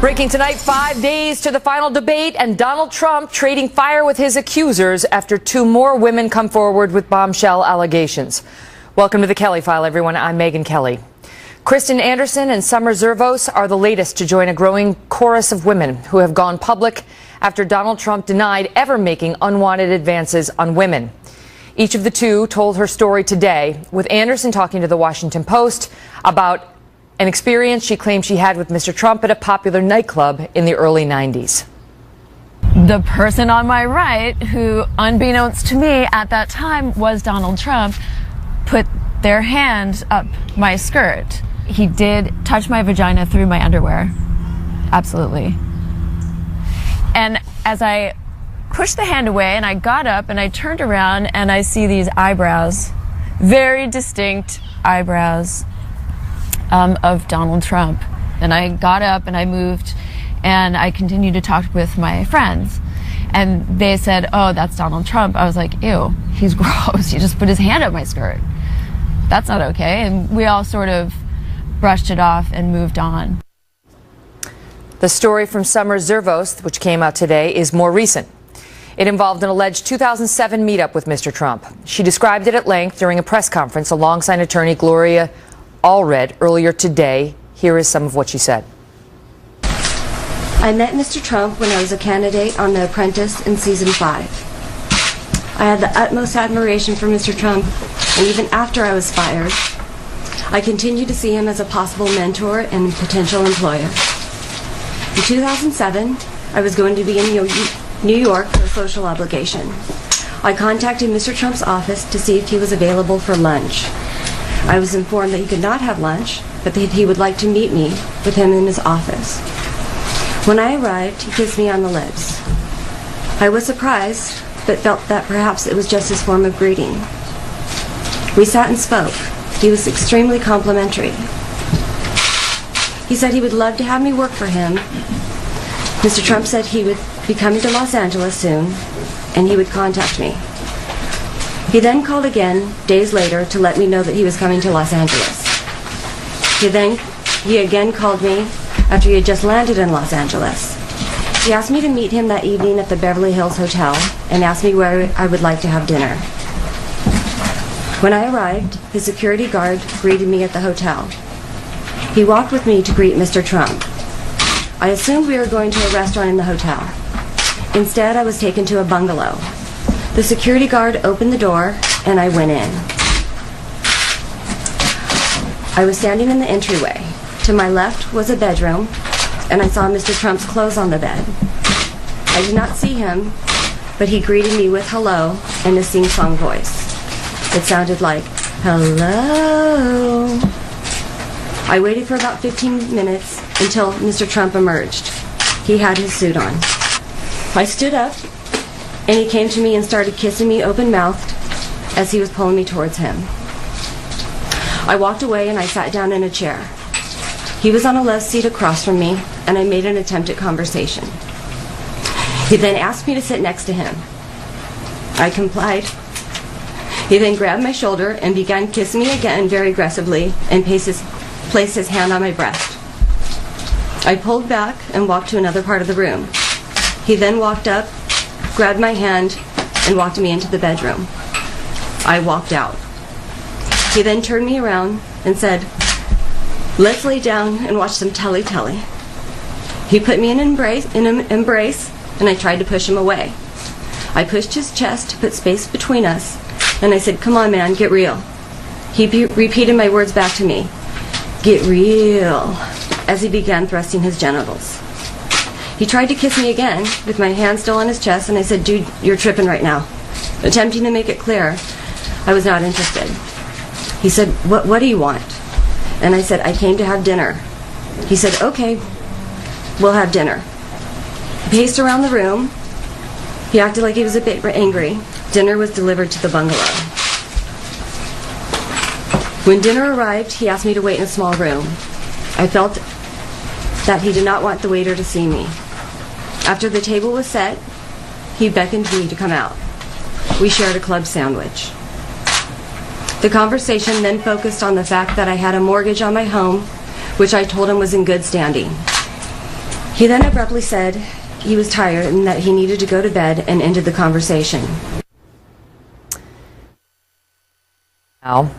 Breaking tonight, 5 days to the final debate, and Donald Trump trading fire with his accusers after two more women come forward with bombshell allegations. Welcome to the Kelly File, everyone. I'm Megyn Kelly. Kristen Anderson and Summer Zervos are the latest to join a growing chorus of women who have gone public after Donald Trump denied ever making unwanted advances on women. Each of the two told her story today, with Anderson talking to the Washington Post about an experience she claimed she had with Mr. Trump at a popular nightclub in the early 90s. The person on my right, who unbeknownst to me at that time was Donald Trump, put their hand up my skirt. He did touch my vagina through my underwear. Absolutely. And as I pushed the hand away and I got up and I turned around and I see these eyebrows, very distinct eyebrows of Donald Trump. And I got up and I moved and I continued to talk with my friends. And they said, "Oh, that's Donald Trump." I was like, "Ew, he's gross. He just put his hand up my skirt. That's not okay." And we all sort of brushed it off and moved on. The story from Summer Zervos, which came out today, is more recent. It involved an alleged 2007 meetup with Mr. Trump. She described it at length during a press conference alongside attorney Gloria Allred earlier today. Here is some of what she said. I met Mr. Trump when I was a candidate on The Apprentice in season 5. I had the utmost admiration for Mr. Trump, and even after I was fired, I continued to see him as a possible mentor and potential employer. In 2007, I was going to be in New York for a social obligation. I contacted Mr. Trump's office to see if he was available for lunch. I was informed that he could not have lunch, but that he would like to meet me with him in his office. When I arrived, he kissed me on the lips. I was surprised, but felt that perhaps it was just his form of greeting. We sat and spoke. He was extremely complimentary. He said he would love to have me work for him. Mr. Trump said he would be coming to Los Angeles soon, and he would contact me. He then called again days later to let me know that he was coming to Los Angeles. He again called me after he had just landed in Los Angeles. He asked me to meet him that evening at the Beverly Hills Hotel and asked me where I would like to have dinner. When I arrived, his security guard greeted me at the hotel. He walked with me to greet Mr. Trump. I assumed we were going to a restaurant in the hotel. Instead, I was taken to a bungalow. The security guard opened the door, and I went in. I was standing in the entryway. To my left was a bedroom, and I saw Mr. Trump's clothes on the bed. I did not see him, but he greeted me with hello in a sing-song voice. It sounded like, "Hello." I waited for about 15 minutes until Mr. Trump emerged. He had his suit on. I stood up, and he came to me and started kissing me open-mouthed as he was pulling me towards him. I walked away and I sat down in a chair. He was on a love seat across from me, and I made an attempt at conversation. He then asked me to sit next to him. I complied. He then grabbed my shoulder and began kissing me again very aggressively and placed his hand on my breast. I pulled back and walked to another part of the room. He then walked up, grabbed my hand, and walked me into the bedroom. I walked out. He then turned me around and said, "Let's lay down and watch some telly-telly." He put me in an embrace, and I tried to push him away. I pushed his chest to put space between us, and I said, "Come on, man, get real." He repeated my words back to me, "Get real," as he began thrusting his genitals. He tried to kiss me again, with my hand still on his chest, and I said, "Dude, you're tripping right now," attempting to make it clear I was not interested. He said, What do you want?" And I said, "I came to have dinner." He said, "Okay, we'll have dinner." He paced around the room. He acted like he was a bit angry. Dinner was delivered to the bungalow. When dinner arrived, he asked me to wait in a small room. I felt that he did not want the waiter to see me. After the table was set, he beckoned me to come out. We shared a club sandwich. The conversation then focused on the fact that I had a mortgage on my home, which I told him was in good standing. He then abruptly said he was tired and that he needed to go to bed and ended the conversation. Now,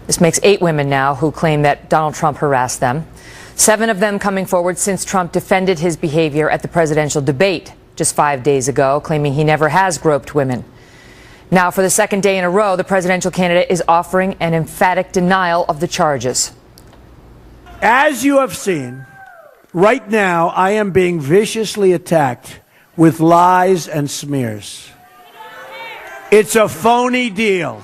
this makes 8 women now who claim that Donald Trump harassed them. 7 of them coming forward since Trump defended his behavior at the presidential debate just 5 days ago, claiming he never has groped women. Now, for the second day in a row, the presidential candidate is offering an emphatic denial of the charges. As you have seen, right now I am being viciously attacked with lies and smears. It's a phony deal.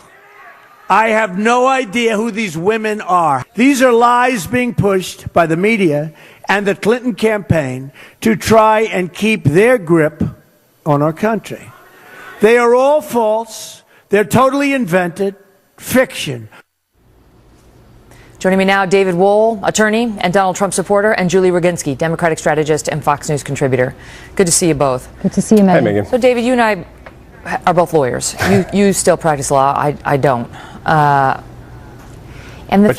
I have no idea who these women are. These are lies being pushed by the media and the Clinton campaign to try and keep their grip on our country. They are all false. They're totally invented, fiction. Joining me now, David Wohl, attorney and Donald Trump supporter, and Julie Roginski, Democratic strategist and Fox News contributor. Good to see you both. Good to see you, Megan. Hi, Megan. So, David, you and I are both lawyers. You still practice law. I don't. But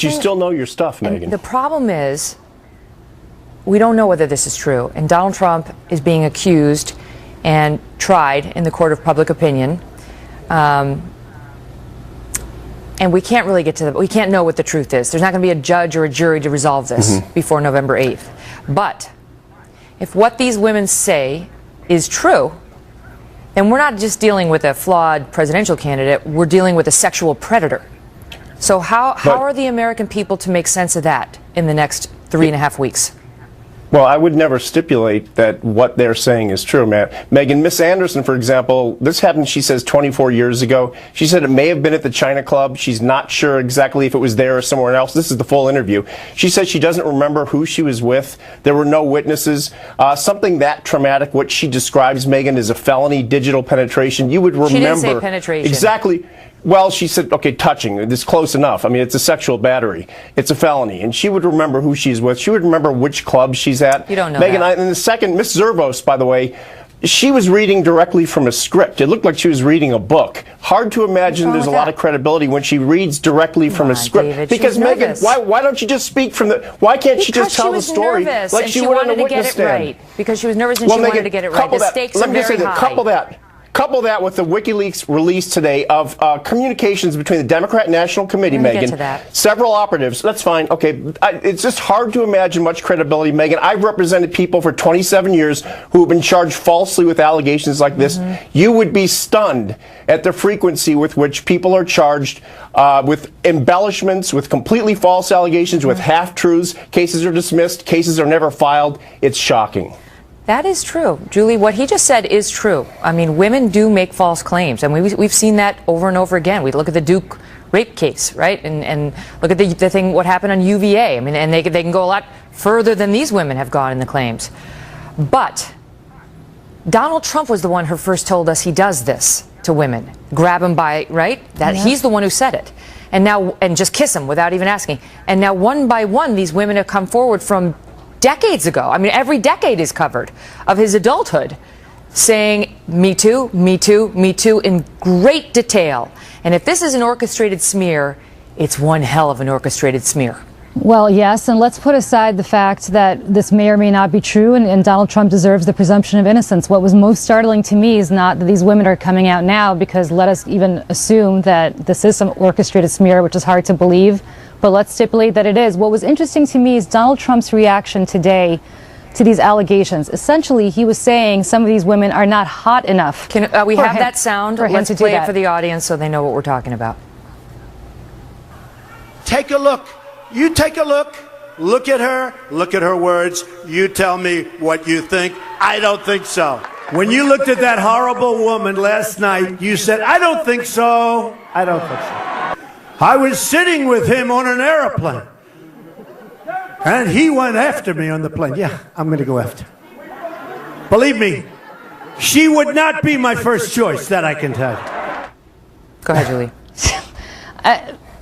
you still know your stuff, Megan. The problem is, we don't know whether this is true. And Donald Trump is being accused and tried in the court of public opinion. And we can't really we can't know what the truth is. There's not going to be a judge or a jury to resolve this before November 8th. But if what these women say is true, then we're not just dealing with a flawed presidential candidate, we're dealing with a sexual predator. So how are the American people to make sense of that in the next 3.5 weeks? Well, I would never stipulate that what they're saying is true, Megan. Miss Anderson, for example, this happened, she says, 24 years ago. She said it may have been at the China Club. She's not sure exactly if it was there or somewhere else. This is the full interview. She says she doesn't remember who she was with. There were no witnesses. Something that traumatic, what she describes, Megan, as a felony digital penetration. You would remember. She didn't say penetration. Exactly. Well, she said, okay, touching. It's close enough. I mean, it's a sexual battery. It's a felony. And she would remember who she's with. She would remember which club she's at. You don't know Megan, that. And the second, Miss Zervos, by the way, she was reading directly from a script. It looked like she was reading a book. Hard to imagine there's a lot of credibility when she reads directly from a script. David, because, Megan, why don't you just speak from the... Why can't she just tell the story like she would on a witness stand? Right. Because she was nervous and she wanted to get it right. The stakes are very high. Couple that with the Wikileaks release today of communications between the Democrat National Committee, Megan, several operatives. That's fine. Okay, it's just hard to imagine much credibility, Megan. I've represented people for 27 years who have been charged falsely with allegations like this. You would be stunned at the frequency with which people are charged with embellishments, with completely false allegations, with half-truths. Cases are dismissed. Cases are never filed. It's shocking. That is true. Julie, what he just said is true. I mean, women do make false claims. and we've seen that over and over again. We look at the Duke rape case, right? And look at the thing, what happened on UVA. I mean, and they can go a lot further than these women have gone in the claims. But Donald Trump was the one who first told us he does this to women. Grab them by, right? He's the one who said it. And just kiss them without even asking. And now one by one, these women have come forward from decades ago. I mean, every decade is covered of his adulthood, saying, me too, me too, me too, in great detail. And if this is an orchestrated smear, it's one hell of an orchestrated smear. Well, yes, and let's put aside the fact that this may or may not be true, and Donald Trump deserves the presumption of innocence. What was most startling to me is not that these women are coming out now, because let us even assume that this is some orchestrated smear, which is hard to believe, but let's stipulate that it is. What was interesting to me is Donald Trump's reaction today to these allegations. Essentially, he was saying some of these women are not hot enough. Can we have that sound? Let's play it for the audience so they know what we're talking about. Take a look. You take a look. Look at her words. You tell me what you think. I don't think so. When you looked at that horrible woman last night, you said, I don't think so. I don't think so. I was sitting with him on an airplane, and he went after me on the plane. Yeah, I'm going to go after her. Believe me, she would not be my first choice, that I can tell you. Go ahead, Julie.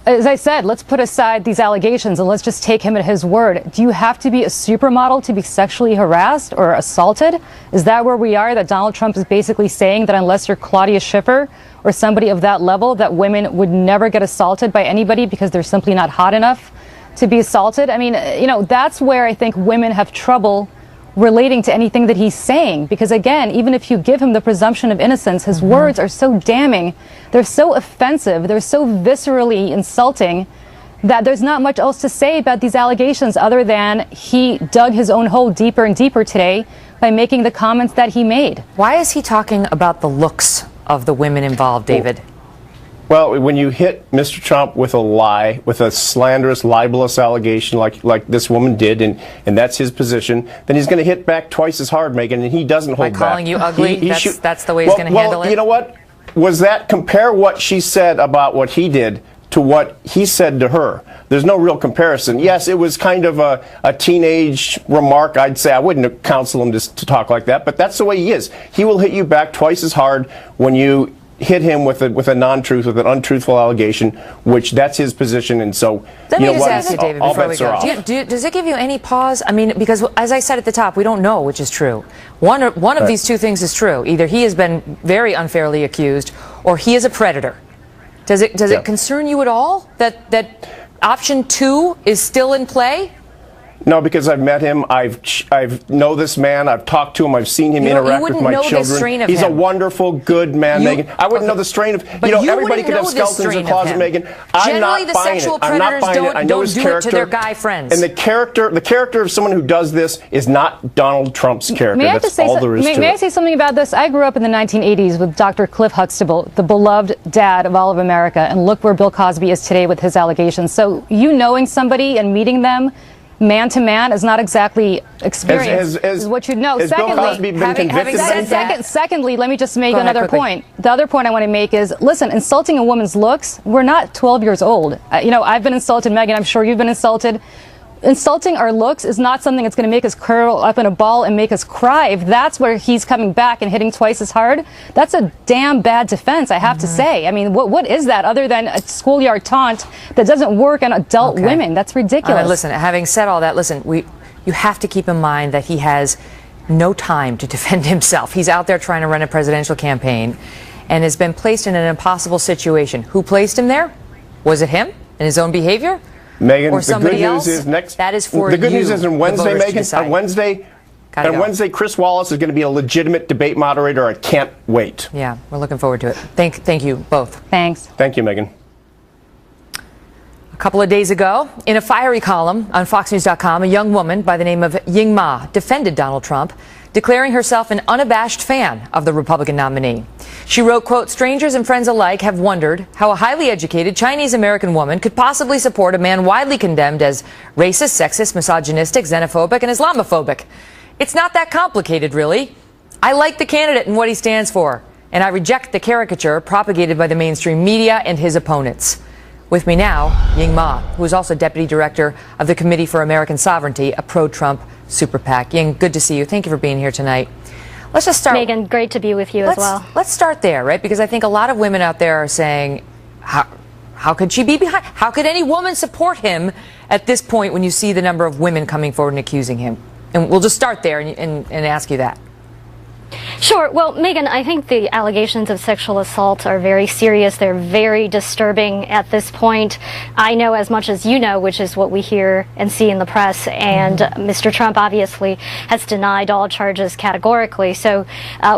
As I said, let's put aside these allegations and let's just take him at his word. Do you have to be a supermodel to be sexually harassed or assaulted? Is that where we are, that Donald Trump is basically saying that unless you're Claudia Schiffer or somebody of that level, that women would never get assaulted by anybody because they're simply not hot enough to be assaulted? I mean, you know, that's where I think women have trouble relating to anything that he's saying. Because again, even if you give him the presumption of innocence, his words are so damning, they're so offensive, they're so viscerally insulting, that there's not much else to say about these allegations other than he dug his own hole deeper and deeper today by making the comments that he made. Why is he talking about the looks of the women involved, David? Well, when you hit Mr. Trump with a lie, with a slanderous, libelous allegation like this woman did, and that's his position, then he's going to hit back twice as hard, Megan, and he doesn't hold back. By calling you ugly? That's the way he's going to handle it? You know what? Compare what she said about what he did to what he said to her. There's no real comparison. Yes, it was kind of a teenage remark. I'd say I wouldn't counsel him to talk like that, but that's the way he is. He will hit you back twice as hard when you hit him with a non-truth, with an untruthful allegation, which that's his position. And so, let me just ask you, David, before we go. Does it give you any pause? I mean, because as I said at the top, we don't know which is true. One of these two things is true. Either he has been very unfairly accused, or he is a predator. Does it concern you at all that option 2 is still in play? No, because I've met him. I've know this man. I've talked to him. I've seen him interact with my children. He's a wonderful, good man, Megan. I wouldn't know the strain of. But everybody could have skeletons in the closet, Megan. I'm not buying it. Generally, the sexual predators don't do it to their guy friends. And the character of someone who does this is not Donald Trump's character. That's all there is to it. May I say something about this? I grew up in the 1980s with Dr. Cliff Huxtable, the beloved dad of all of America, and look where Bill Cosby is today with his allegations. So you knowing somebody and meeting them man to man is not exactly experience, is what you know. Secondly, let me just make another point. The other point I want to make is, listen, insulting a woman's looks, we're not 12 years old. I've been insulted, Megan, I'm sure you've been insulted. Insulting our looks is not something that's going to make us curl up in a ball and make us cry. If that's where he's coming back and hitting twice as hard, that's a damn bad defense, I have to say. I mean, what is that other than a schoolyard taunt that doesn't work on adult women? That's ridiculous. Listen, having said all that, you have to keep in mind that he has no time to defend himself. He's out there trying to run a presidential campaign and has been placed in an impossible situation. Who placed him there? Was it him and his own behavior? Megan, or somebody the good else? News is next. That is for the good news is on Wednesday, Megan. On Wednesday, Chris Wallace is going to be a legitimate debate moderator. I can't wait. Yeah, we're looking forward to it. Thank you both. Thanks. Thank you, Megan. A couple of days ago, in a fiery column on FoxNews.com, a young woman by the name of Ying Ma defended Donald Trump, declaring herself an unabashed fan of the Republican nominee. She wrote, quote, "Strangers and friends alike have wondered how a highly educated Chinese-American woman could possibly support a man widely condemned as racist, sexist, misogynistic, xenophobic, and Islamophobic. It's not that complicated, really. I like the candidate and what he stands for, and I reject the caricature propagated by the mainstream media and his opponents." With me now, Ying Ma, who is also deputy director of the Committee for American Sovereignty, a pro-Trump super PAC. Ying, good to see you. Thank you for being here tonight. Let's just start. Megan, great to be with you as well. Let's start there, right? Because I think a lot of women out there are saying, how could she be behind? How could any woman support him at this point when you see the number of women coming forward and accusing him? And we'll just start there and ask you that. Sure. Well, Megan, I think the allegations of sexual assault are very serious. They're very disturbing at this point. I know as much as you know, which is what we hear and see in the press. And Mr. Trump obviously has denied all charges categorically. So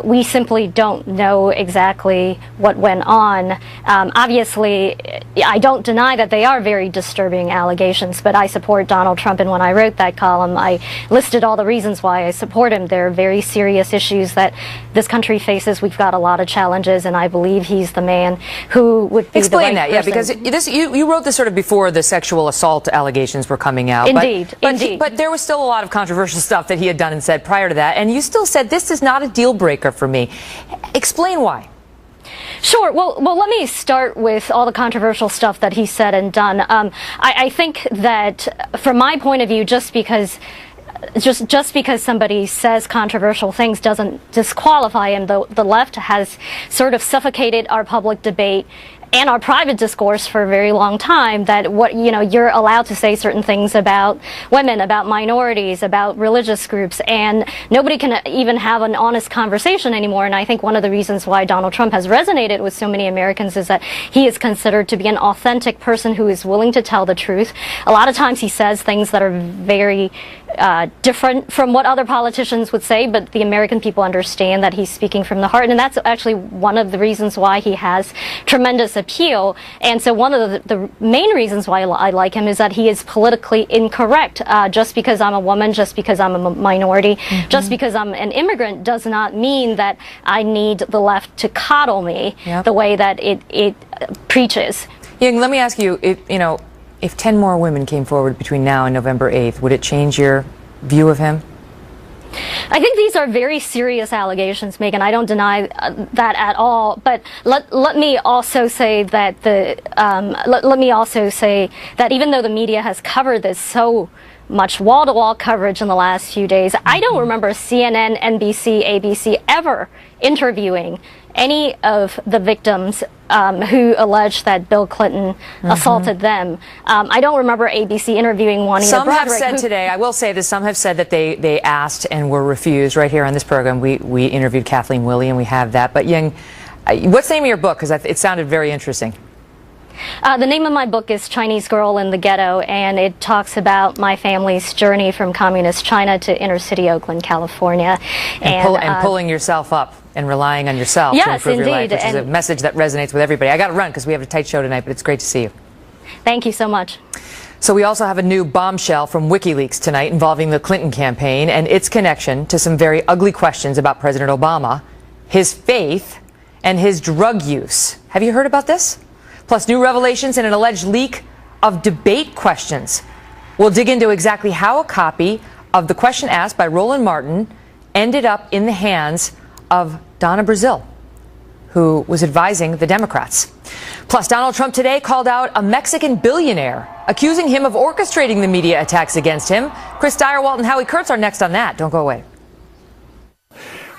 we simply don't know exactly what went on. Obviously, I don't deny that they are very disturbing allegations, but I support Donald Trump. And when I wrote that column, I listed all the reasons why I support him. They're very serious issues that this country faces. We've got a lot of challenges, and I believe he's the man who would be Explain the right that, person. yeah, because you wrote this sort of before the sexual assault allegations were coming out. Indeed, but there was still a lot of controversial stuff that he had done and said prior to that, and you still said this is not a deal breaker for me. Explain why. Sure. Well, let me start with all the controversial stuff that he said and done. I think that from my point of view, just because somebody says controversial things doesn't disqualify him. The left has sort of suffocated our public debate and our private discourse for a very long time, that you're allowed to say certain things about women, about minorities, about religious groups, and nobody can even have an honest conversation anymore. And I think one of the reasons why Donald Trump has resonated with so many Americans is that he is considered to be an authentic person who is willing to tell the truth. A lot of times he says things that are very different from what other politicians would say, but the American people understand that he's speaking from the heart, and that's actually one of the reasons why he has tremendous appeal. And so one of the main reasons why I like him is that he is politically incorrect. Just because I'm a woman, just because I'm a minority, just because I'm an immigrant does not mean that I need the left to coddle me the way that it preaches. Ying, let me ask you, if 10 more women came forward between now and November 8th, would it change your view of him? I think these are very serious allegations, Megan. I don't deny that at all. But let me also say that even though the media has covered this so much wall-to-wall coverage in the last few days, I don't remember CNN, NBC, ABC ever interviewing any of the victims who alleged that Bill Clinton assaulted them. I don't remember ABC interviewing Juanita Some Broderick. Have said today, I will say this, some have said that they asked and were refused. Right here on this program, we interviewed Kathleen Willey, and we have that. But Ying, what's the name of your book? Because it sounded very interesting. The name of my book is Chinese Girl in the Ghetto, and it talks about my family's journey from communist China to inner city Oakland, California. And pulling yourself up and relying on yourself to improve your life, which is a message that resonates with everybody. I got to run because we have a tight show tonight, but it's great to see you. Thank you so much. So we also have a new bombshell from Wikileaks tonight involving the Clinton campaign and its connection to some very ugly questions about President Obama, his faith, and his drug use. Have you heard about this? Plus new revelations and an alleged leak of debate questions. We'll dig into exactly how a copy of the question asked by Roland Martin ended up in the hands of Donna Brazile, who was advising the Democrats. Plus, Donald Trump today called out a Mexican billionaire, accusing him of orchestrating the media attacks against him. Chris Direwalt and Howie Kurtz are next on that. Don't go away.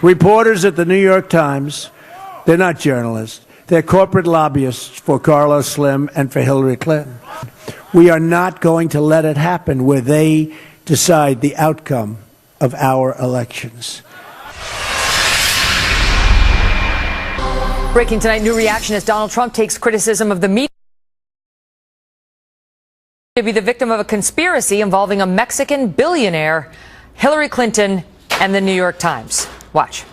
Reporters at the New York Times, they're not journalists. They're corporate lobbyists for Carlos Slim and for Hillary Clinton. We are not going to let it happen where they decide the outcome of our elections. Breaking tonight, new reaction as Donald Trump takes criticism of the media to be the victim of a conspiracy involving a Mexican billionaire, Hillary Clinton, and the New York Times. Watch.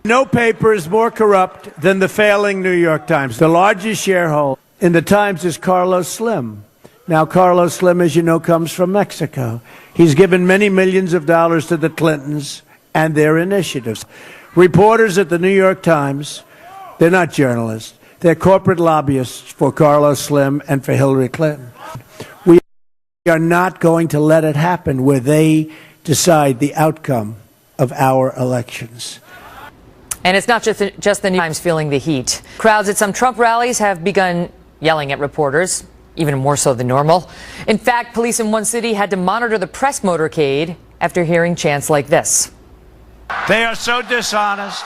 No paper is more corrupt than the failing New York Times. The largest shareholder in the Times is Carlos Slim. Now, Carlos Slim, as you know, comes from Mexico. He's given many millions of dollars to the Clintons and their initiatives. Reporters at the New York Times, they're not journalists. They're corporate lobbyists for Carlos Slim and for Hillary Clinton. We are not going to let it happen where they decide the outcome of our elections. And it's not just the New York Times feeling the heat. Crowds at some Trump rallies have begun yelling at reporters, even more so than normal. In fact, police in one city had to monitor the press motorcade after hearing chants like this. They are so dishonest.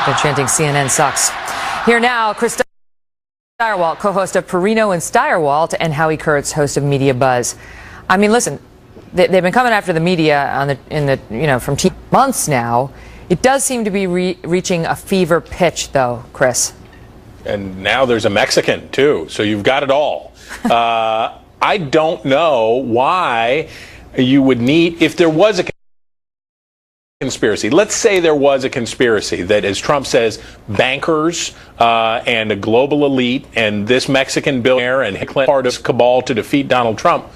They're chanting CNN sucks. Here now, Chris Direwalt, co-host of Perino and Steyerwalt, and Howie Kurtz, host of Media Buzz. I mean, listen, they've been coming after the media from months now. It does seem to be reaching a fever pitch, though, Chris. And now there's a Mexican, too, so you've got it all. I don't know why you would need, if there was a conspiracy. Let's say there was a conspiracy that, as Trump says, bankers and a global elite and this Mexican billionaire and Clinton part of this cabal to defeat Donald Trump.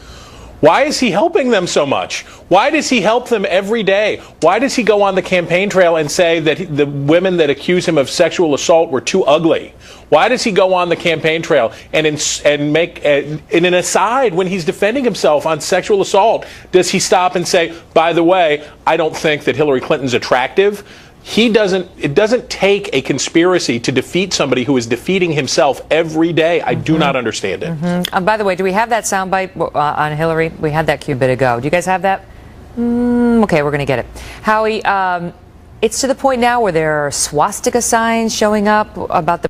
Why is he helping them so much? Why does he help them every day? Why does he go on the campaign trail and say that the women that accuse him of sexual assault were too ugly? Why does he go on the campaign trail and make in an aside when he's defending himself on sexual assault? Does he stop and say, by the way, I don't think that Hillary Clinton's attractive? It doesn't take a conspiracy to defeat somebody who is defeating himself every day. I do not understand it. By the way, do we have that soundbite on Hillary? We had that cue a bit ago. Do you guys have that? Okay, we're going to get it. Howie, it's to the point now where there are swastika signs showing up about the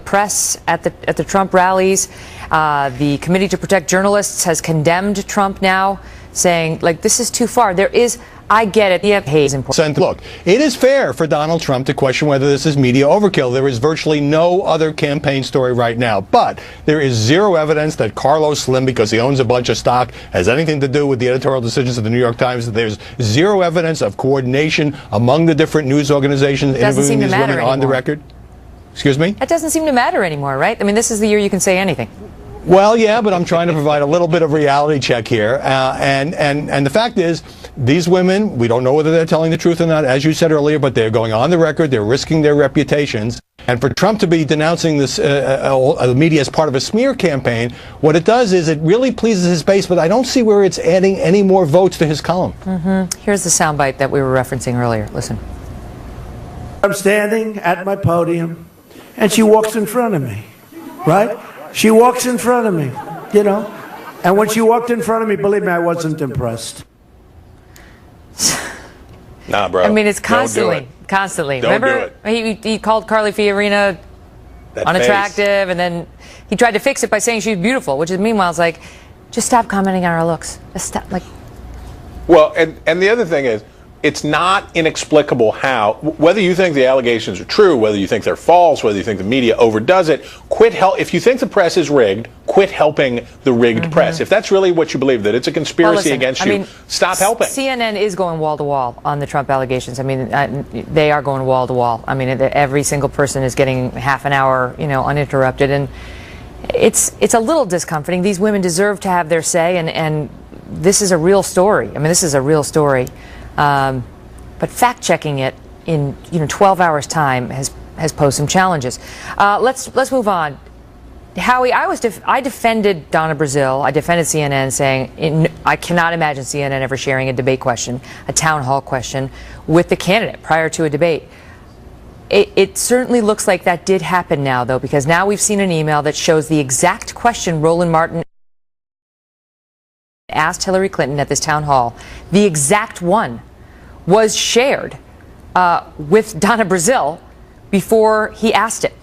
press at the Trump rallies. The Committee to Protect Journalists has condemned Trump now, saying, like, this is too far. There is I get it. Yeah, pay is important. Look, it is fair for Donald Trump to question whether this is media overkill. There is virtually no other campaign story right now. But there is zero evidence that Carlos Slim, because he owns a bunch of stock, has anything to do with the editorial decisions of the New York Times. There's zero evidence of coordination among the different news organizations interviewing these women on the record. Excuse me? That doesn't seem to matter anymore, right? I mean, this is the year you can say anything. Well, yeah, but I'm trying to provide a little bit of reality check here. And the fact is, these women, we don't know whether they're telling the truth or not, as you said earlier, but they're going on the record, they're risking their reputations. And for Trump to be denouncing this media as part of a smear campaign, what it does is it really pleases his base, but I don't see where it's adding any more votes to his column. Here's the soundbite that we were referencing earlier. Listen. I'm standing at my podium, and she walks in front of me, right? She walks in front of me, you know. And when she walked in front of me, believe me, I wasn't impressed. Nah, bro. I mean, it's constantly, Don't do it. constantly. Don't Remember, do it. He called Carly Fiorina That unattractive, face. and then he tried to fix it by saying she's beautiful, which is meanwhile it's like, just stop commenting on our looks. Just stop, like. Well, and the other thing is, it's not inexplicable how, whether you think the allegations are true, whether you think they're false, whether you think the media overdoes it, if you think the press is rigged, quit helping the rigged press. If that's really what you believe, that it's a conspiracy against you, stop helping. CNN is going wall to wall on the Trump allegations. I mean, they are going wall to wall. I mean, every single person is getting half an hour, uninterrupted, and it's a little discomforting. These women deserve to have their say, and this is a real story. I mean, this is a real story. But fact-checking it in 12 hours' time has posed some challenges. Let's move on. Howie, I defended Donna Brazile. I defended CNN, saying I cannot imagine CNN ever sharing a debate question, a town hall question, with the candidate prior to a debate. It certainly looks like that did happen now, though, because now we've seen an email that shows the exact question Roland Martin asked Hillary Clinton at this town hall. The exact one was shared with Donna Brazile before he asked it.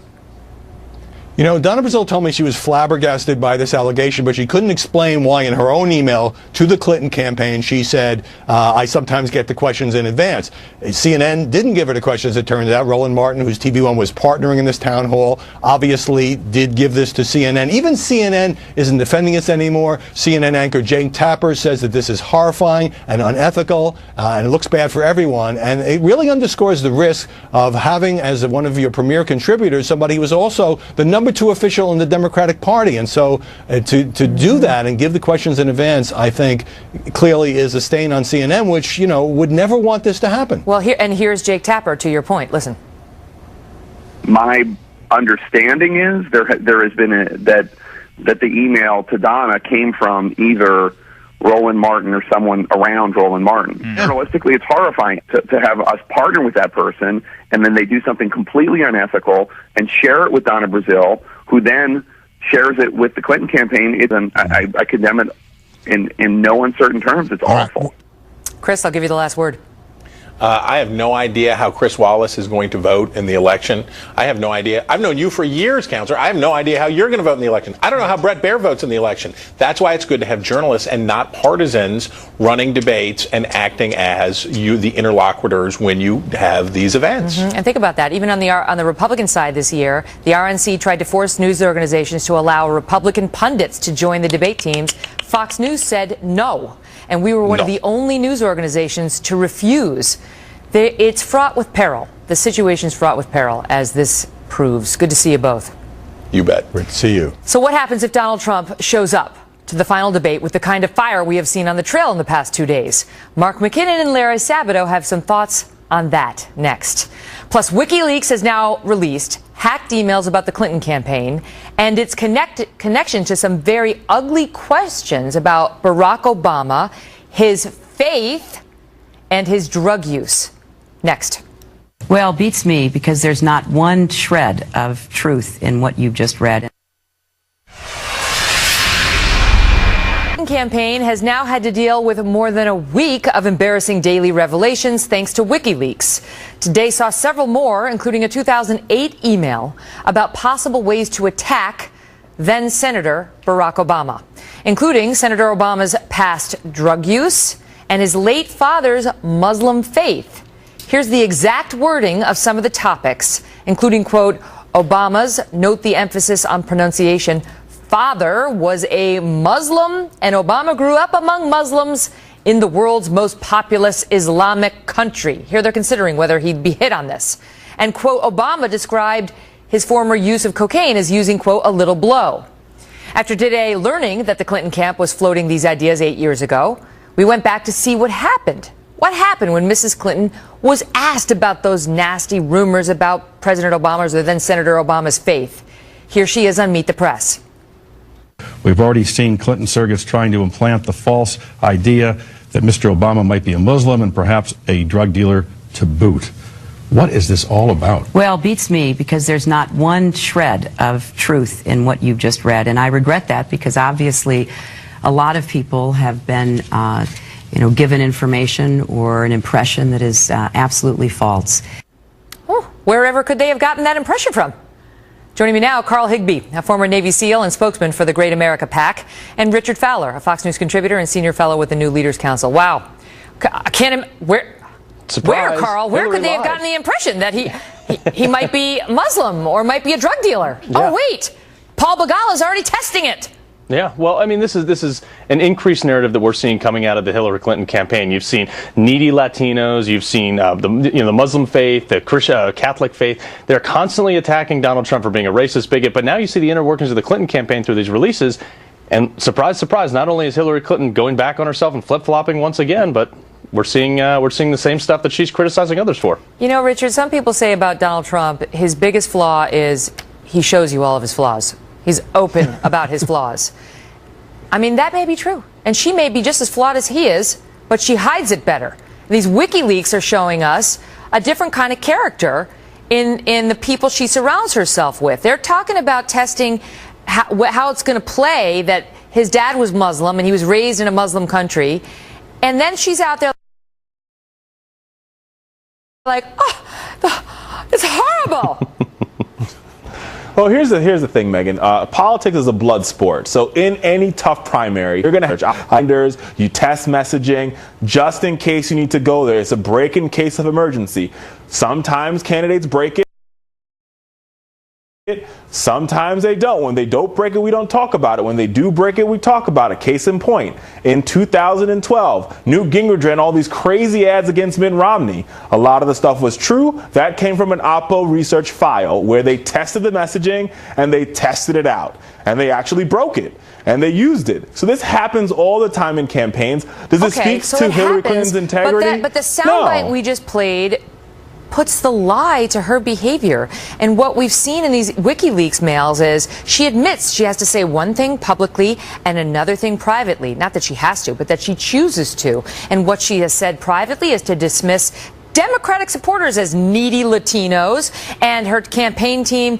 Donna Brazile told me she was flabbergasted by this allegation, but she couldn't explain why in her own email to the Clinton campaign she said, I sometimes get the questions in advance. CNN didn't give her the questions, it turns out. Roland Martin, whose TV One was partnering in this town hall, obviously did give this to CNN. Even CNN isn't defending this anymore. CNN anchor Jake Tapper says that this is horrifying and unethical, and it looks bad for everyone. And it really underscores the risk of having, as one of your premier contributors, somebody who was also the number 2 official in the Democratic Party. And so to do that and give the questions in advance, I think clearly is a stain on CNN, which, would never want this to happen. Well, here's Jake Tapper to your point. Listen. My understanding is there has been that the email to Donna came from either Roland Martin or someone around Roland Martin. Journalistically, it's horrifying to have us partner with that person, and then they do something completely unethical and share it with Donna Brazile, who then shares it with the Clinton campaign. I condemn it in no uncertain terms. It's awful. Chris, I'll give you the last word. I have no idea how Chris Wallace is going to vote in the election. I have no idea. I've known you for years, Counselor. I have no idea how you're going to vote in the election. I don't know how Bret Baier votes in the election. That's why it's good to have journalists and not partisans running debates and acting as the interlocutors when you have these events. And think about that. Even on the Republican side this year, the RNC tried to force news organizations to allow Republican pundits to join the debate teams. Fox News said no. And we were one of the only news organizations to refuse. It's fraught with peril. The situation's fraught with peril, as this proves. Good to see you both. You bet. Great to see you. So what happens if Donald Trump shows up to the final debate with the kind of fire we have seen on the trail in the past 2 days? Mark McKinnon and Larry Sabato have some thoughts on that next. Plus, Wikileaks has now released hacked emails about the Clinton campaign and its connection to some very ugly questions about Barack Obama, his faith, and his drug use. Next. Well, beats me, because there's not one shred of truth in what you've just read. Campaign has now had to deal with more than a week of embarrassing daily revelations thanks to WikiLeaks. Today saw several more, including a 2008 email about possible ways to attack then-Senator Barack Obama, including Senator Obama's past drug use and his late father's Muslim faith. Here's the exact wording of some of the topics, including, quote, Obama's, note the emphasis on pronunciation, father was a Muslim, and Obama grew up among Muslims in the world's most populous Islamic country. Here they're considering whether he'd be hit on this. And, quote, Obama described his former use of cocaine as using, quote, a little blow. After today learning that the Clinton camp was floating these ideas 8 years ago, we went back to see what happened. What happened when Mrs. Clinton was asked about those nasty rumors about President Obama's or then Senator Obama's faith? Here she is on Meet the Press. We've already seen Clinton surrogates trying to implant the false idea that Mr. Obama might be a Muslim and perhaps a drug dealer to boot. What is this all about? Well, beats me, because there's not one shred of truth in what you've just read, and I regret that, because obviously a lot of people have been given information or an impression that is absolutely false. Oh, wherever could they have gotten that impression from? Joining me now, Carl Higbie, a former Navy SEAL and spokesman for the Great America PAC, and Richard Fowler, a Fox News contributor and senior fellow with the New Leaders Council. Wow. I can't Surprise. Where, Carl? Where could they have gotten the impression that he might be Muslim or might be a drug dealer? Yeah. Oh, wait. Paul Begala's already testing it. Yeah, well, I mean, this is an increased narrative that we're seeing coming out of the Hillary Clinton campaign. You've seen needy Latinos, you've seen the Muslim faith, the Catholic faith. They're constantly attacking Donald Trump for being a racist bigot. But now you see the inner workings of the Clinton campaign through these releases, and surprise, surprise, not only is Hillary Clinton going back on herself and flip-flopping once again, but we're seeing the same stuff that she's criticizing others for. You know, Richard, some people say about Donald Trump, his biggest flaw is he shows you all of his flaws. He's open about his flaws. I mean, that may be true. And she may be just as flawed as he is, but she hides it better. These Wikileaks are showing us a different kind of character in the people she surrounds herself with. They're talking about testing how it's going to play that his dad was Muslim and he was raised in a Muslim country. And then she's out there like, oh, it's horrible. Well, here's the thing, Megan. Politics is a blood sport. So in any tough primary, you're going to have you test messaging just in case you need to go there. It's a break in case of emergency. Sometimes candidates break it. Sometimes they don't. When they don't break it, we don't talk about it. When they do break it, we talk about it. Case in point, in 2012, Newt Gingrich ran all these crazy ads against Mitt Romney. A lot of the stuff was true. That came from an Oppo research file where they tested the messaging and they tested it out. And they actually broke it. And they used it. So this happens all the time in campaigns. Does it speak to Hillary Clinton's integrity? But the soundbite we just played puts the lie to her behavior. And what we've seen in these WikiLeaks mails is she admits she has to say one thing publicly and another thing privately. Not that she has to, but that she chooses to. And what she has said privately is to dismiss Democratic supporters as needy Latinos, and her campaign team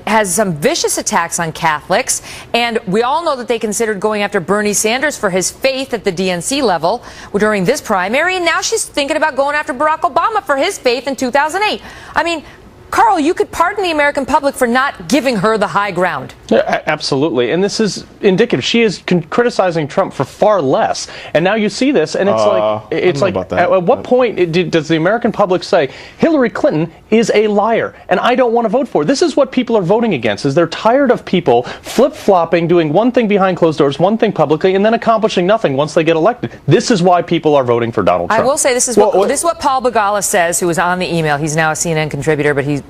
has some vicious attacks on Catholics, and we all know that they considered going after Bernie Sanders for his faith at the DNC level during this primary, and now she's thinking about going after Barack Obama for his faith in 2008. I mean, Carl, you could pardon the American public for not giving her the high ground. Yeah, absolutely. And this is indicative. She is criticizing Trump for far less. And now you see this, and it's at what point does the American public say, Hillary Clinton is a liar, and I don't want to vote for her? This is what people are voting against, is they're tired of people flip-flopping, doing one thing behind closed doors, one thing publicly, and then accomplishing nothing once they get elected. This is why people are voting for Donald Trump. I will say this is what Paul Begala says, who was on the email. He's now a CNN contributor, but he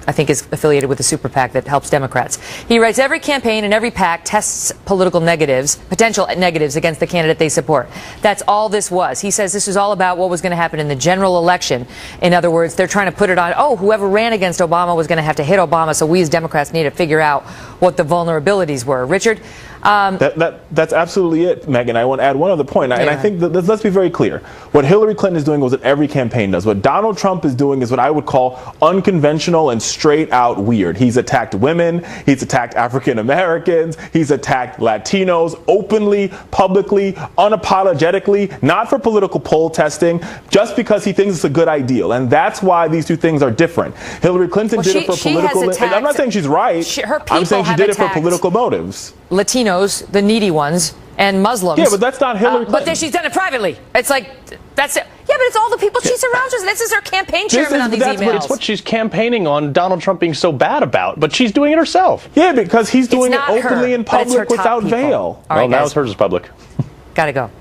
I think is affiliated with the super PAC that helps Democrats. He writes, every campaign and every PAC tests potential negatives against the candidate they support. That's all this was. He says this is all about what was going to happen in the general election. In other words, they're trying to put it on, whoever ran against Obama was going to have to hit Obama, so we as Democrats need to figure out what the vulnerabilities were. Richard? That's absolutely it, Megan. I want to add one other point, and I think that let's be very clear. What Hillary Clinton is doing was what every campaign does. What Donald Trump is doing is what I would call unconventional and straight out weird. He's attacked women, he's attacked African Americans, he's attacked Latinos openly, publicly, unapologetically, not for political poll testing, just because he thinks it's a good ideal. And that's why these two things are different. Hillary Clinton did it for political, and I'm not saying she's right. I'm saying she did it for political motives. Latinos, the needy ones, and Muslims. Yeah, but that's not Hillary Clinton. But then she's done it privately. It's like, that's it. Yeah, but it's all the people she surrounds herself. This is her campaign chairman on these emails. It's what she's campaigning on Donald Trump being so bad about, but she's doing it herself. Yeah, because he's doing it openly in public without veil. Well, now it's hers is public. Gotta go.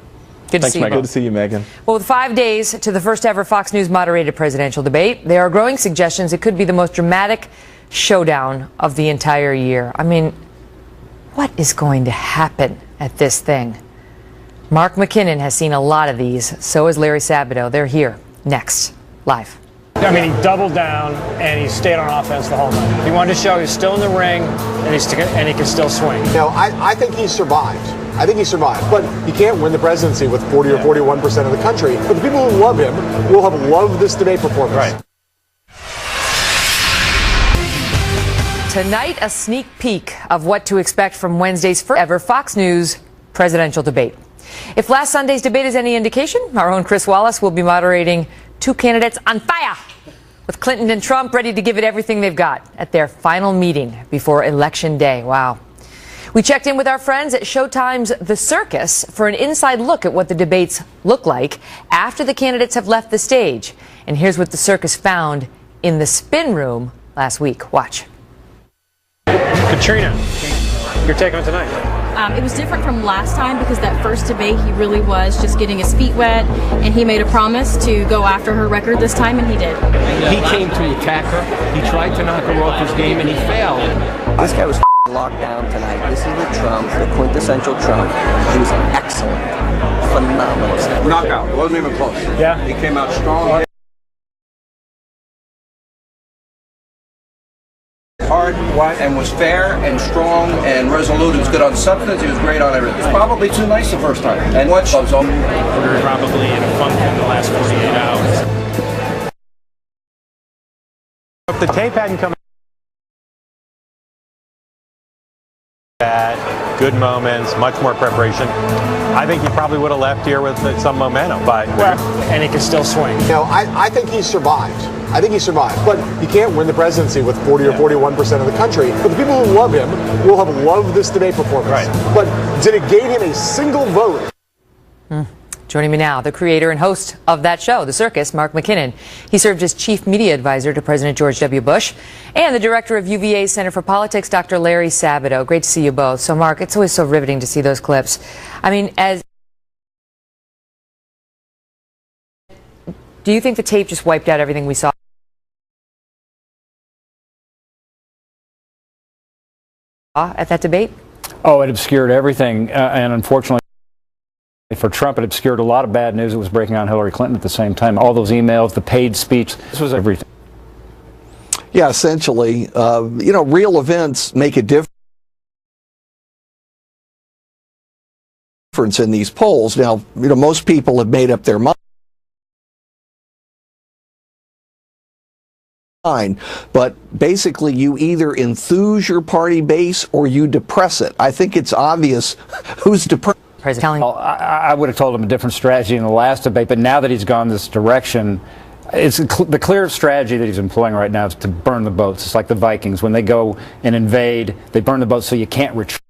Good to see you. Good to see you, Megan. Well, with 5 days to the first ever Fox News moderated presidential debate, there are growing suggestions it could be the most dramatic showdown of the entire year. I mean, what is going to happen at this thing? Mark McKinnon has seen a lot of these. So has Larry Sabato. They're here next, live. I mean, he doubled down and he stayed on offense the whole night. He wanted to show he's still in the ring and he can still swing. No, I think he survived. I think he survived. But he can't win the presidency with 40 or 41% of the country. But the people who love him will have loved this debate performance. Right. Tonight, a sneak peek of what to expect from Wednesday's first ever Fox News presidential debate. If last Sunday's debate is any indication, our own Chris Wallace will be moderating two candidates on fire, with Clinton and Trump ready to give it everything they've got at their final meeting before Election Day. Wow. We checked in with our friends at Showtime's The Circus for an inside look at what the debates look like after the candidates have left the stage. And here's what The Circus found in the spin room last week. Watch. Katrina, your take on tonight? It was different from last time because that first debate he really was just getting his feet wet, and he made a promise to go after her record this time, and he did. He came to attack her. He tried to knock her off his game, and he failed. This guy was locked down tonight. This is the Trump, the quintessential Trump. He was excellent, phenomenal. Knockout. It wasn't even close. Yeah. He came out strong. Hard and was fair and strong and resolute. He was good on substance. He was great on everything. He was probably too nice the first time. And what loves on. We're probably in a funk in the last 48 hours. If the tape hadn't come bad, good moments, much more preparation, I think he probably would have left here with some momentum. But and he can still swing. No, I think he survived. I think he survived. But he can't win the presidency with 40 or 41% of the country. But the people who love him will have loved this debate performance. Right. But did it gain him a single vote? Joining me now, the creator and host of that show, The Circus, Mark McKinnon. He served as chief media advisor to President George W. Bush, and the director of UVA's Center for Politics, Dr. Larry Sabato. Great to see you both. So, Mark, it's always so riveting to see those clips. I mean, do you think the tape just wiped out everything we saw at that debate? Oh, it obscured everything, and unfortunately for Trump, it obscured a lot of bad news that was breaking on Hillary Clinton at the same time. All those emails, the paid speech, this was everything. Yeah, essentially, real events make a difference in these polls. Now, most people have made up their mind, but basically you either enthuse your party base or you depress it. I think it's obvious who's depressed. I would have told him a different strategy in the last debate, but now that he's gone this direction, it's the clear strategy that he's employing right now is to burn the boats. It's like the Vikings. When they go and invade, they burn the boats so you can't retreat.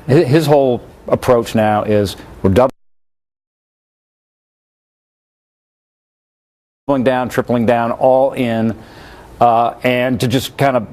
His whole approach now is we're doubling down, tripling down, all in, and to just kind of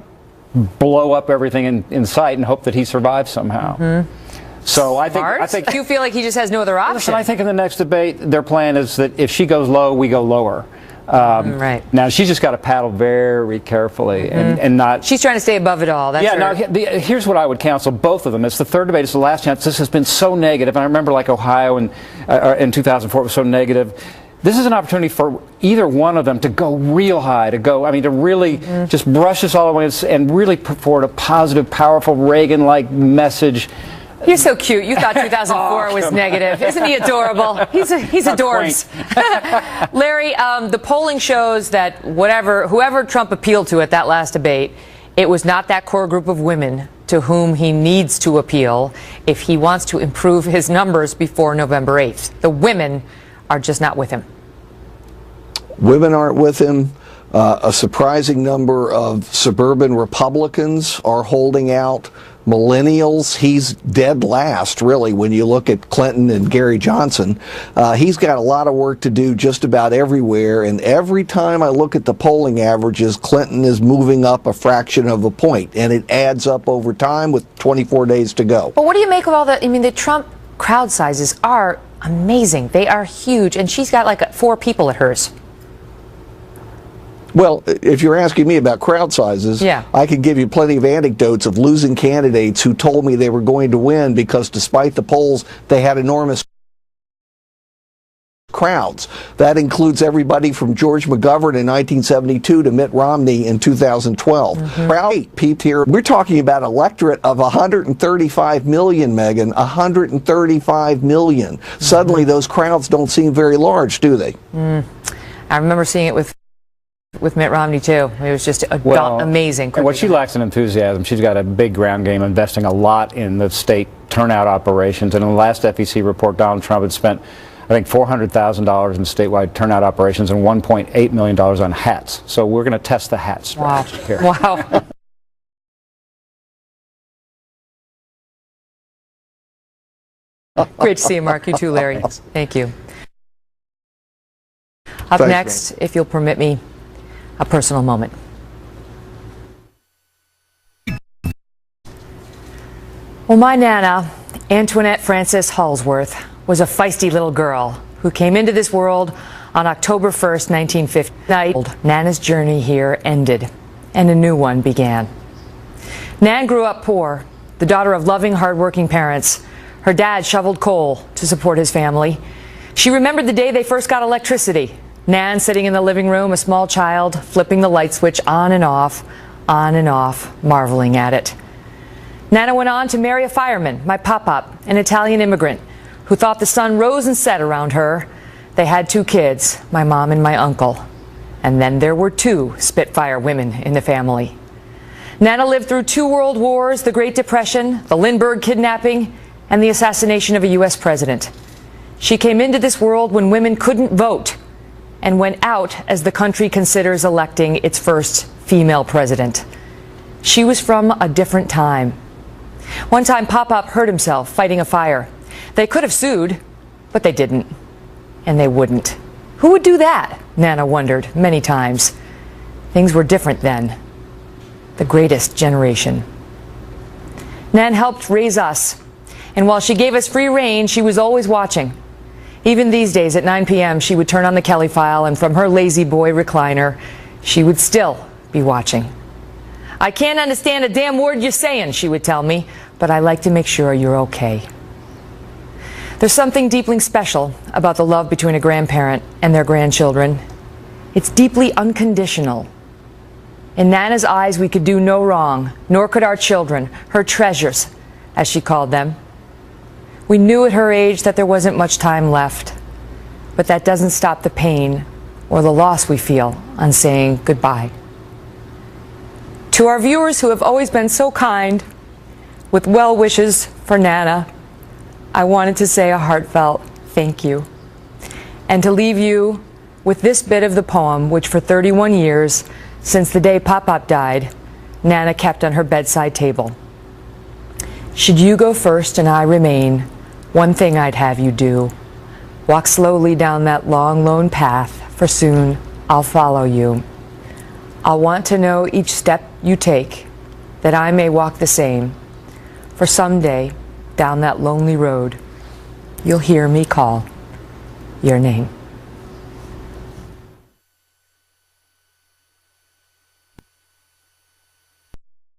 blow up everything in sight and hope that he survives somehow. Mm-hmm. So I think do you feel like he just has no other option? Listen, I think in the next debate, their plan is that if she goes low, we go lower. Right. Now she's just got to paddle very carefully and not. She's trying to stay above it all. That's here's what I would counsel both of them. It's the third debate. It's the last chance. This has been so negative. And I remember like Ohio in 2004 was so negative. This is an opportunity for either one of them to go real high, to really just brush this all away and really put forward a positive, powerful Reagan-like message. You're so cute. You thought 2004 was negative. Isn't he adorable? He's adorbs. Larry, the polling shows that whoever Trump appealed to at that last debate, it was not that core group of women to whom he needs to appeal if he wants to improve his numbers before November 8th. The women are just not with him. Women aren't with him. A surprising number of suburban Republicans are holding out. millennials, he's dead last, really, when you look at Clinton and Gary Johnson. He's got a lot of work to do just about everywhere, and every time I look at the polling averages, Clinton is moving up a fraction of a point, and it adds up over time with 24 days to go. But what do you make of all the, I mean, the Trump crowd sizes are amazing. They are huge, and she's got like 4 people at hers. Well, if you're asking me about crowd sizes, yeah, I could give you plenty of anecdotes of losing candidates who told me they were going to win because despite the polls, they had enormous crowds. That includes everybody from George McGovern in 1972 to Mitt Romney in 2012. Crowd peeped here. We're talking about an electorate of 135 million, Megan. 135 million. Suddenly, those crowds don't seem very large, do they? I remember seeing it with Mitt Romney, too. It was just amazing. What she lacks in enthusiasm. She's got a big ground game, investing a lot in the state turnout operations. And in the last FEC report, Donald Trump had spent, I think, $400,000 in statewide turnout operations and $1.8 million on hats. So we're going to test the hat strategy here. Wow. Great to see you, Mark. You too, Larry. Thank you. Up Thanks, next, if you'll permit me, a personal moment. Well, my Nana, Antoinette Frances Halsworth, was a feisty little girl who came into this world on October 1st, 1950. Nana's journey here ended, and a new one began. Nan grew up poor, the daughter of loving, hardworking parents. Her dad shoveled coal to support his family. She remembered the day they first got electricity. Nan sitting in the living room, a small child, flipping the light switch on and off, marveling at it. Nana went on to marry a fireman, my pop-up, an Italian immigrant, who thought the sun rose and set around her. They had 2 kids, my mom and my uncle. And then there were 2 Spitfire women in the family. Nana lived through 2 world wars, the Great Depression, the Lindbergh kidnapping, and the assassination of a U.S. president. She came into this world when women couldn't vote, and went out as the country considers electing its first female president. She was from a different time. One time, Pop-Up hurt himself fighting a fire. They could have sued, but they didn't, and they wouldn't. Who would do that? Nana wondered many times. Things were different then. The greatest generation. Nan helped raise us, and while she gave us free rein, she was always watching. Even these days at 9 p.m., she would turn on the Kelly File, and from her lazy boy recliner, she would still be watching. I can't understand a damn word you're saying, she would tell me, but I like to make sure you're okay. There's something deeply special about the love between a grandparent and their grandchildren. It's deeply unconditional. In Nana's eyes, we could do no wrong, nor could our children, her treasures, as she called them. We knew at her age that there wasn't much time left, but that doesn't stop the pain or the loss we feel on saying goodbye. To our viewers who have always been so kind, with well wishes for Nana, I wanted to say a heartfelt thank you, and to leave you with this bit of the poem, which for 31 years, since the day Pop-Up died, Nana kept on her bedside table. Should you go first and I remain, one thing I'd have you do. Walk slowly down that long, lone path, for soon I'll follow you. I'll want to know each step you take, that I may walk the same. For someday, down that lonely road, you'll hear me call your name.